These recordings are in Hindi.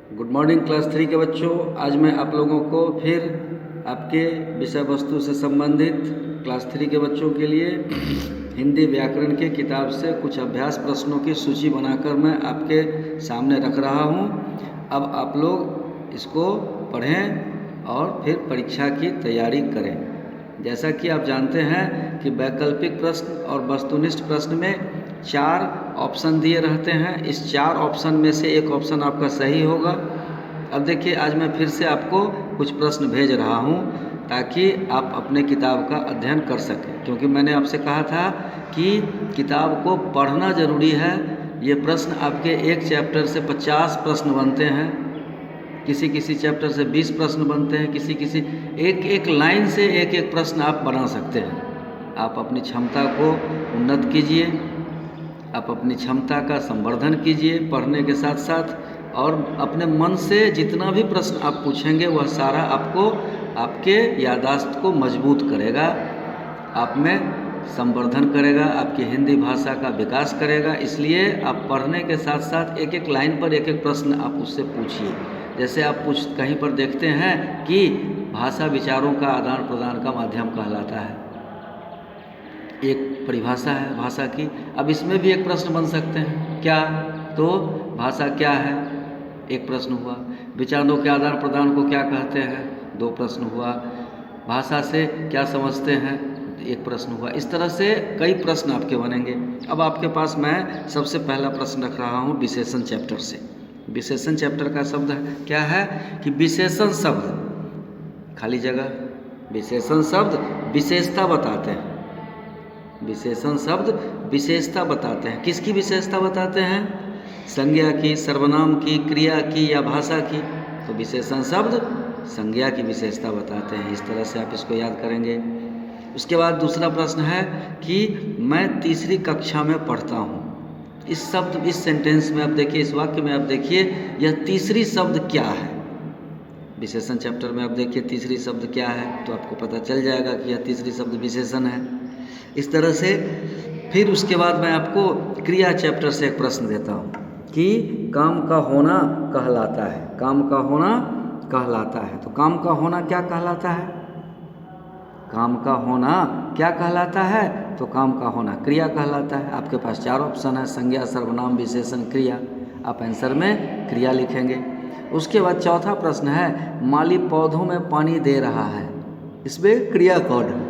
गुड मॉर्निंग क्लास 3 के बच्चों। आज मैं आप लोगों को फिर आपके विषय वस्तु से संबंधित क्लास 3 के बच्चों के लिए हिंदी व्याकरण के किताब से कुछ अभ्यास प्रश्नों की सूची बनाकर मैं आपके सामने रख रहा हूं। अब आप लोग इसको पढ़ें और फिर परीक्षा की तैयारी करें। जैसा कि आप जानते हैं कि वैकल्पिक प्रश्न और वस्तुनिष्ठ प्रश्न में 4 ऑप्शन दिए रहते हैं। इस 4 ऑप्शन में से एक ऑप्शन आपका सही होगा। अब देखिए, आज मैं फिर से आपको कुछ प्रश्न भेज रहा हूं ताकि आप अपने किताब का अध्ययन कर सकें, क्योंकि मैंने आपसे कहा था कि किताब को पढ़ना ज़रूरी है। ये प्रश्न आपके एक चैप्टर से 50 प्रश्न बनते हैं, किसी चैप्टर से 20 प्रश्न बनते हैं, किसी एक लाइन से एक प्रश्न आप बना सकते हैं। आप अपनी क्षमता को उन्नत कीजिए, आप अपनी क्षमता का संवर्धन कीजिए पढ़ने के साथ साथ, और अपने मन से जितना भी प्रश्न आप पूछेंगे वह सारा आपको आपके याददाश्त को मजबूत करेगा, आप में संवर्धन करेगा, आपकी हिंदी भाषा का विकास करेगा। इसलिए आप पढ़ने के साथ साथ एक लाइन पर एक प्रश्न आप उससे पूछिए। जैसे आप कहीं पर देखते हैं कि भाषा विचारों का आदान प्रदान का माध्यम कहलाता है, एक परिभाषा है भाषा की। अब इसमें भी एक प्रश्न बन सकते हैं, क्या? तो भाषा क्या है, एक प्रश्न हुआ। विचारों के आदान प्रदान को क्या कहते हैं, 2 प्रश्न हुआ। भाषा से क्या समझते हैं, एक प्रश्न हुआ। इस तरह से कई प्रश्न आपके बनेंगे। अब आपके पास मैं सबसे पहला प्रश्न रख रहा हूँ विशेषण चैप्टर से। विशेषण चैप्टर का शब्द क्या है कि विशेषण शब्द, खाली जगह, विशेषण शब्द विशेषता बताते हैं। विशेषण शब्द विशेषता बताते हैं। किसकी विशेषता बताते हैं? संज्ञा की, सर्वनाम की, क्रिया की या भाषा की। तो विशेषण शब्द संज्ञा की विशेषता बताते हैं। इस तरह से आप इसको याद करेंगे। उसके बाद दूसरा प्रश्न है कि मैं तीसरी कक्षा में पढ़ता हूँ। इस सेंटेंस में आप देखिए, इस वाक्य में आप देखिए, यह तीसरी शब्द क्या है। विशेषण चैप्टर में आप देखिए तीसरी शब्द क्या है, तो आपको पता चल जाएगा कि यह तीसरी शब्द विशेषण है। इस तरह से फिर उसके बाद मैं आपको क्रिया चैप्टर से एक प्रश्न देता हूँ कि काम का होना कहलाता है। काम का होना कहलाता है। तो काम का होना क्या कहलाता है? काम का होना क्या कहलाता है? तो काम का होना क्रिया कहलाता है। आपके पास 4 ऑप्शन है, संज्ञा, सर्वनाम, विशेषण, क्रिया। आप आंसर में क्रिया लिखेंगे। उसके बाद चौथा प्रश्न है, माली पौधों में पानी दे रहा है। इसमें क्रिया कौन है?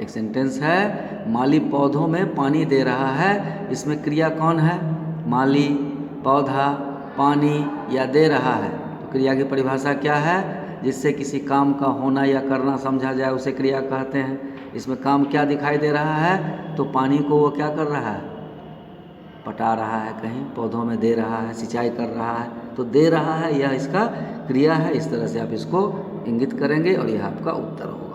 एक सेंटेंस है, माली पौधों में पानी दे रहा है। इसमें क्रिया कौन है? माली, पौधा, पानी या दे रहा है। तो क्रिया की परिभाषा क्या है? जिससे किसी काम का होना या करना समझा जाए उसे क्रिया कहते हैं। इसमें काम क्या दिखाई दे रहा है? तो पानी को वो क्या कर रहा है? पटा रहा है, कहीं पौधों में दे रहा है, सिंचाई कर रहा है। तो दे रहा है, यह इसका क्रिया है। इस तरह से आप इसको इंगित करेंगे और यह आपका उत्तर होगा।